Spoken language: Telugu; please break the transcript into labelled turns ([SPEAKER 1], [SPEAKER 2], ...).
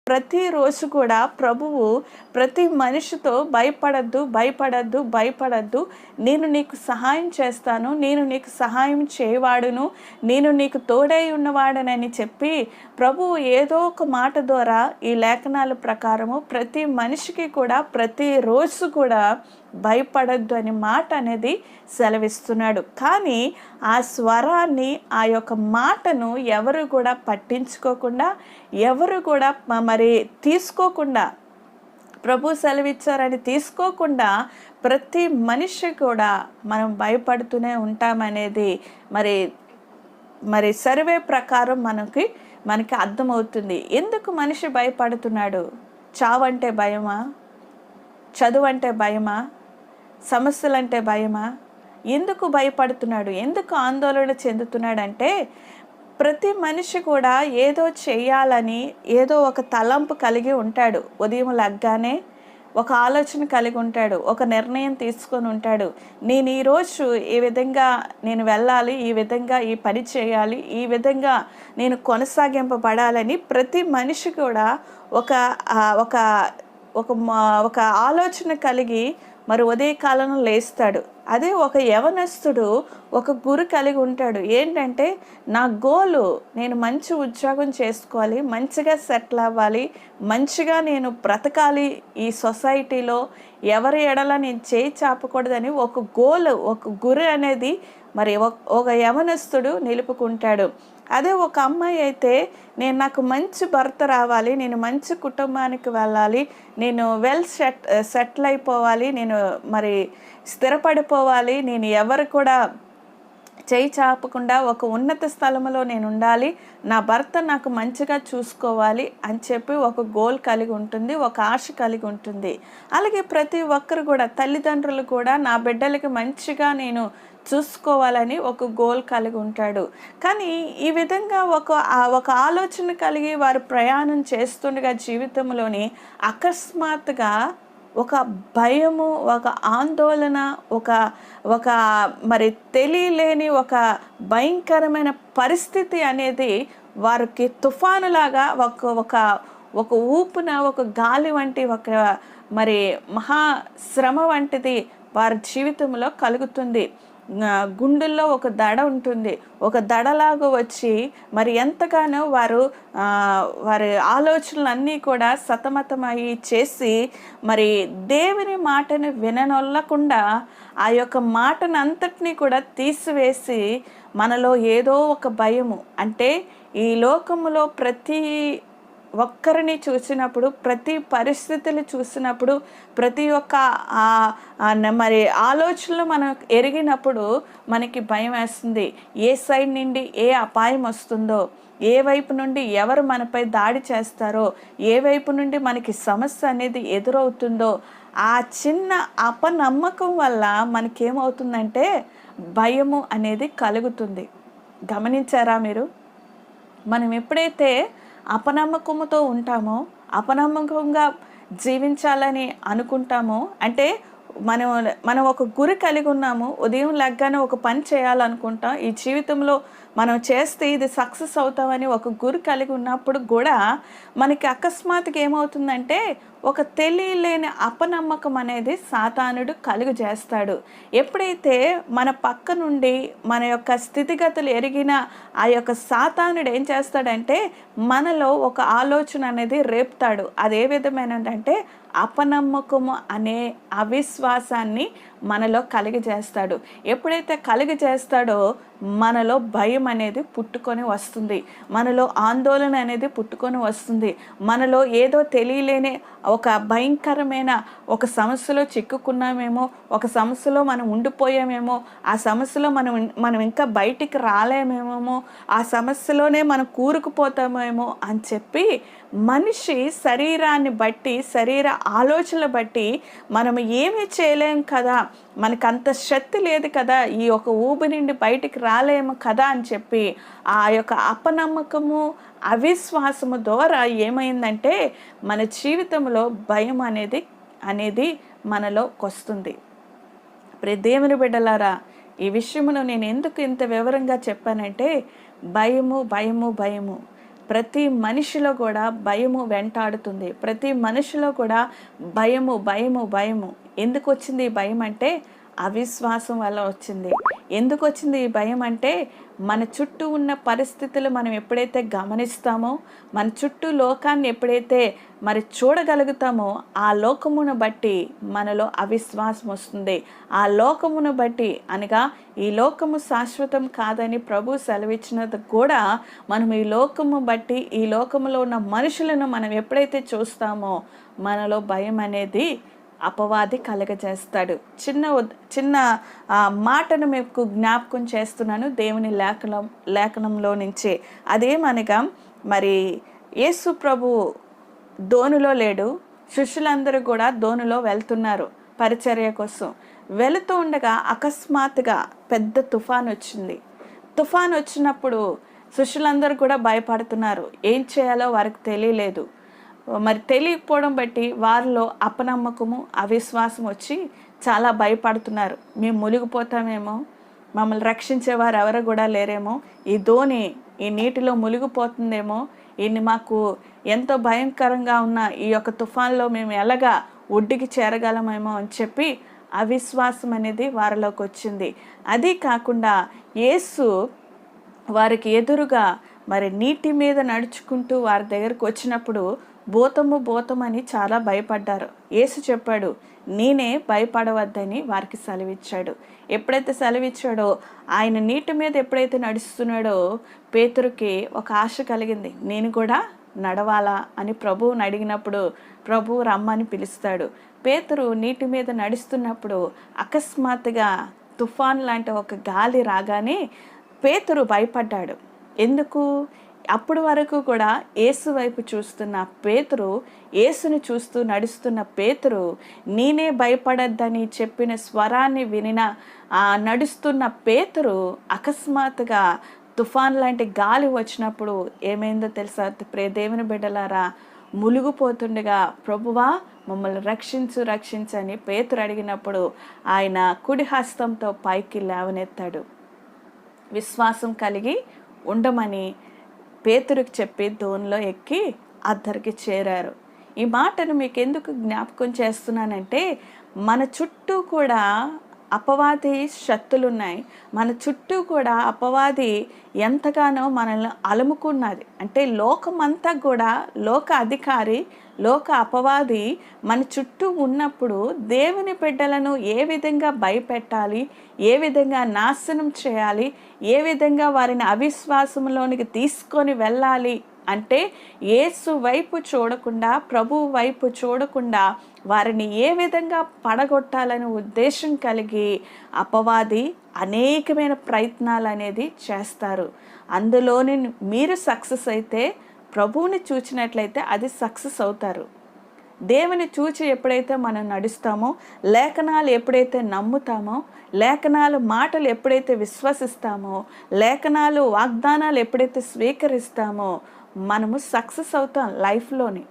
[SPEAKER 1] ప్రతిరోజు కూడా ప్రభువు ప్రతి మనిషితో భయపడద్దు, భయపడద్దు, భయపడద్దు, నేను నీకు సహాయం చేస్తాను, నేను నీకు సహాయం చేయవాడును, నేను నీకు తోడై ఉన్నవాడనని చెప్పి ప్రభువు ఏదో ఒక మాట ద్వారా ఈ లేఖనాల ప్రకారము ప్రతి మనిషికి కూడా ప్రతిరోజు కూడా భయపడద్దు అనే మాట అనేది సెలవిస్తున్నాడు. కానీ ఆ స్వరాన్ని, ఆ యొక్క మాటను ఎవరు కూడా పట్టించుకోకుండా, ఎవరు కూడా మరి తీసుకోకుండా, ప్రభు సెలవిచ్చారని తీసుకోకుండా ప్రతి మనిషి కూడా మనం భయపడుతూనే ఉంటామనేది మరి సర్వే ప్రకారం మనకి అర్థమవుతుంది. ఎందుకు మనిషి భయపడుతున్నాడు? చావంటే భయమా? చదువు అంటే భయమా? సమస్యలంటే భయమా? ఎందుకు భయపడుతున్నాడు? ఎందుకు ఆందోళన చెందుతున్నాడంటే ప్రతి మనిషి కూడా ఏదో చేయాలని ఏదో ఒక తలంపు కలిగి ఉంటాడు. ఉదయం లగ్గానే ఒక ఆలోచన కలిగి ఉంటాడు, ఒక నిర్ణయం తీసుకొని ఉంటాడు. నేను ఈరోజు ఈ విధంగా నేను వెళ్ళాలి, ఈ విధంగా ఈ పని చేయాలి, ఈ విధంగా నేను కొనసాగింపబడాలని ప్రతి మనిషి కూడా ఒక ఆలోచన కలిగి మరి ఉదయకాలంలో లేస్తాడు. అదే ఒక యవనస్తుడు ఒక గురి కలిగి ఉంటాడు. ఏంటంటే నా గోలు నేను మంచి ఉద్యోగం చేసుకోవాలి, మంచిగా సెటిల్ అవ్వాలి, మంచిగా నేను బ్రతకాలి, ఈ సొసైటీలో ఎవరి ఎడల నేను చేయి చాపకూడదని ఒక గోల్, ఒక గురి అనేది మరి ఒక యవనస్తుడు నిలుపుకుంటాడు. అదే ఒక అమ్మాయి అయితే నాకు మంచి భర్త రావాలి, నేను మంచి కుటుంబానికి వెళ్ళాలి, నేను సెటిల్ అయిపోవాలి, నేను మరి స్థిరపడిపోవాలి, నేను ఎవరు కూడా చేయి చాపకుండా ఒక ఉన్నత స్థలంలో నేను ఉండాలి, నా భర్త నాకు మంచిగా చూసుకోవాలి అని చెప్పి ఒక గోల్ కలిగి ఉంటుంది, ఒక ఆశ కలిగి ఉంటుంది. అలాగే ప్రతి ఒక్కరు కూడా, తల్లిదండ్రులు కూడా నా బిడ్డలకి మంచిగా నేను చూసుకోవాలని ఒక గోల్ కలిగి ఉంటాడు. కానీ ఈ విధంగా ఒక ఆలోచన కలిగి వారు ప్రయాణం చేస్తుండగా జీవితంలోని అకస్మాత్తుగా ఒక భయము, ఒక ఆందోళన, ఒక మరి తెలియలేని ఒక భయంకరమైన పరిస్థితి అనేది వారికి తుఫానులాగా ఒక ఊపున, ఒక గాలి వంటి, మరి మహాశ్రమ వంటిది వారి జీవితంలో కలుగుతుంది. గుండెల్లో ఒక దడ ఉంటుంది, ఒక దడలాగా వచ్చి మరి ఎంతగానో వారి ఆలోచనలన్నీ కూడా సతమతమయ్యి చేసి మరి దేవుని మాటను విననొల్లకుండా ఆ యొక్క మాటను అంతటినీ కూడా తీసివేసి మనలో ఏదో ఒక భయము, అంటే ఈ లోకములో ప్రతి ఒక్కరిని చూసినప్పుడు, ప్రతి పరిస్థితులు చూసినప్పుడు, ప్రతి ఒక్క మరి ఆలోచనలు మనం ఎరిగినప్పుడు మనకి భయం వేస్తుంది. ఏ సైడ్ నుండి ఏ అపాయం వస్తుందో, ఏ వైపు నుండి ఎవరు మనపై దాడి చేస్తారో, ఏ వైపు నుండి మనకి సమస్య అనేది ఎదురవుతుందో, ఆ చిన్న అపనమ్మకం వల్ల మనకేమవుతుందంటే భయము అనేది కలుగుతుంది. గమనించారా మీరు? మనం ఎప్పుడైతే అపనమ్మకంతో ఉంటామో, అపనమ్మకంగా జీవించాలని అనుకుంటామో, అంటే మనం ఒక గురి కలిగి ఉన్నాము, ఉదయం లెగ్గానే ఒక పని చేయాలనుకుంటాం, ఈ జీవితంలో మనం చేస్తే ఇది సక్సెస్ అవుతామని ఒక గురి కలిగి ఉన్నప్పుడు కూడా మనకి అకస్మాత్తుగా ఏమవుతుందంటే ఒక తెలియలేని అపనమ్మకం అనేది సాతానుడు కలుగు చేస్తాడు. ఎప్పుడైతే మన పక్క నుండి మన యొక్క స్థితిగతులు ఎరిగిన ఆ యొక్క సాతానుడు ఏం చేస్తాడంటే మనలో ఒక ఆలోచన అనేది రేపుతాడు. అదే విధమైనదంటే అపనమ్మకము అనే అవిశ్వాసాన్ని మనలో కలిగజేస్తాడు. ఎప్పుడైతే కలిగజేస్తాడో మనలో భయం అనేది పుట్టుకొని వస్తుంది, మనలో ఆందోళన అనేది పుట్టుకొని వస్తుంది, మనలో ఏదో తెలియలేని ఒక భయంకరమైన ఒక సమస్యలో చిక్కుకున్నామేమో, ఒక సమస్యలో మనం ఉండిపోయామేమో, ఆ సమస్యలో మనం ఇంకా బయటికి రాలేమేమో, ఆ సమస్యలోనే మనం కూరుకుపోతామేమో అని చెప్పి మనిషి శరీరాన్ని బట్టి, శరీర ఆలోచనలు బట్టి మనం ఏమీ చేయలేం కదా, మనకంత శక్తి లేదు కదా, ఈ యొక్క ఊబి నుండి బయటికి రాలేము కదా అని చెప్పి ఆ యొక్క అపనమ్మకము, అవిశ్వాసము ద్వారా ఏమైందంటే మన జీవితంలో భయం అనేది మనలోకి వస్తుంది. దేవుని బిడ్డలారా, ఈ విషయమును నేను ఎందుకు ఇంత వివరంగా చెప్పానంటే భయము భయము భయము ప్రతి మనిషిలో కూడా భయము వెంటాడుతుంది. ప్రతి మనిషిలో కూడా భయము భయము భయము. ఎందుకు వచ్చింది ఈ భయం అంటే అవిశ్వాసం వల్ల వచ్చింది. ఎందుకు వచ్చింది ఈ భయం అంటే మన చుట్టూ ఉన్న పరిస్థితులు మనం ఎప్పుడైతే గమనిస్తామో, మన చుట్టూ లోకాన్ని ఎప్పుడైతే చూడగలుగుతామో, ఆ లోకమును బట్టి మనలో అవిశ్వాసం వస్తుంది. ఆ లోకమును బట్టి అనగా ఈ లోకము శాశ్వతం కాదని ప్రభు సెలవిచ్చినది కూడా మనం ఈ లోకము బట్టి ఈ లోకములో ఉన్న మనుషులను మనం ఎప్పుడైతే చూస్తామో మనలో భయం అనేది అపవాది కలగజేస్తాడు. చిన్న మాటను మీకు జ్ఞాపకం చేస్తున్నాను దేవుని లేఖనంలో నుంచే. అదేమనగా యేసు ప్రభు దోణిలో లేడు, శిష్యులందరూ కూడా దోణిలో వెళ్తున్నారు పరిచర్య కోసం. వెళుతూ ఉండగా అకస్మాత్తుగా పెద్ద తుఫాన్ వచ్చింది. తుఫాన్ వచ్చినప్పుడు శిష్యులందరూ కూడా భయపడుతున్నారు. ఏం చేయాలో వారికి తెలియలేదు. తెలియకపోవడం బట్టి వారిలో అపనమ్మకము అవిశ్వాసం వచ్చి చాలా భయపడుతున్నారు. మేము మునిగిపోతామేమో, మమ్మల్ని రక్షించేవారు ఎవరు కూడా లేరేమో, ఈ దోణి ఈ నీటిలో మునిగిపోతుందేమో, ఇన్ని మాకు ఎంతో భయంకరంగా ఉన్న ఈ యొక్క తుఫాన్లో మేము ఎలాగా ఒడ్డుకి చేరగలమేమో అని చెప్పి అవిశ్వాసం అనేది వారిలోకి వచ్చింది. అది కాకుండా యేసు వారికి ఎదురుగా నీటి మీద నడుచుకుంటూ వారి దగ్గరకు వచ్చినప్పుడు భూతమని చాలా భయపడ్డారు. యేసు చెప్పాడు, నేనే, భయపడవద్దని వారికి సెలవిచ్చాడు. ఎప్పుడైతే సెలవిచ్చాడో ఆయన నీటి మీద ఎప్పుడైతే నడుస్తున్నాడో పేతురుకి ఒక ఆశ కలిగింది. నేను కూడా నడవాలా అని ప్రభువుని అడిగినప్పుడు ప్రభువు రమ్మని పిలుస్తాడు. పేతురు నీటి మీద నడుస్తున్నప్పుడు అకస్మాత్తుగా తుఫాన్ లాంటి ఒక గాలి రాగానే పేతురు భయపడ్డాడు. ఎందుకు? అప్పటి వరకు కూడా యేసు వైపు చూస్తున్న పేతురు, యేసుని చూస్తూ నడుస్తున్న పేతురు, నేనే భయపడద్దని చెప్పిన స్వరాన్ని వినిన నడుస్తున్న పేతురు అకస్మాత్తుగా తుఫాన్ లాంటి గాలి వచ్చినప్పుడు ఏమైందో తెలుసా? దేవుని బిడ్డలారా, మునిగిపోతుండగా ప్రభువా మమ్మల్ని రక్షించని పేతురు అడిగినప్పుడు ఆయన కుడి హస్తంతో పైకి లేవనెత్తాడు. విశ్వాసం కలిగి ఉండమని పేతురుకి చెప్పి దోణిలో ఎక్కి అద్దరికి చేరారు. ఈ మాటను మీకు ఎందుకు జ్ఞాపకం చేస్తున్నానంటే మన చుట్టూ కూడా అపవాది శక్తులున్నాయి. మన చుట్టూ కూడా అపవాది ఎంతగానో మనల్ని అలుముకున్నది. అంటే లోకమంతా కూడా లోక అధికారి, లోక అపవాది మన చుట్టూ ఉన్నప్పుడు దేవుని బిడ్డలను ఏ విధంగా భయపెట్టాలి, ఏ విధంగా నాశనం చేయాలి, ఏ విధంగా వారిని అవిశ్వాసంలోనికి తీసుకొని వెళ్ళాలి అంటే యేసు వైపు చూడకుండా, ప్రభువు వైపు చూడకుండా వారిని ఏ విధంగా పడగొట్టాలని ఉద్దేశం కలిగి అపవాది అనేకమైన ప్రయత్నాలు అనేది చేస్తారు. అందులోని మీరు సక్సెస్ అయితే, ప్రభువుని చూచినట్లయితే అది సక్సెస్ అవుతారు. దేవుని చూచి ఎప్పుడైతే మనం నడుస్తామో, లేఖనాలు ఎప్పుడైతే నమ్ముతామో, లేఖనాలు మాటలు ఎప్పుడైతే విశ్వసిస్తామో, లేఖనాలు వాగ్దానాలు ఎప్పుడైతే స్వీకరిస్తామో మనము సక్సెస్ అవుతాం లైఫ్లోని.